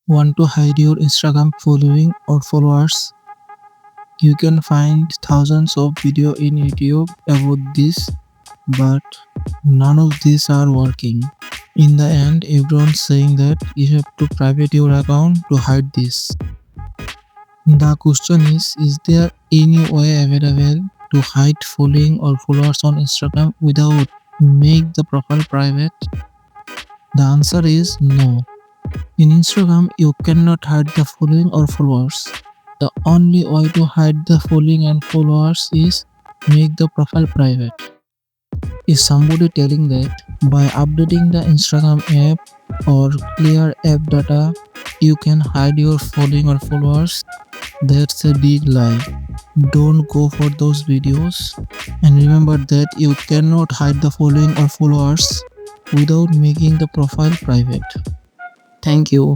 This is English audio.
Want to hide your Instagram following or followers? You can find thousands of video in YouTube about this, but none of these are working. In the end, everyone's saying that you have to private your account to hide this. The question is there any way available to hide following or followers on Instagram without make the profile private? The answer is no. In Instagram, you cannot hide the following or followers. The only way to hide the following and followers is make the profile private. Is somebody telling that by updating the Instagram app or clear app data, you can hide your following or followers? That's a big lie. Don't go for those videos. And remember that you cannot hide the following or followers without making the profile private. Thank you.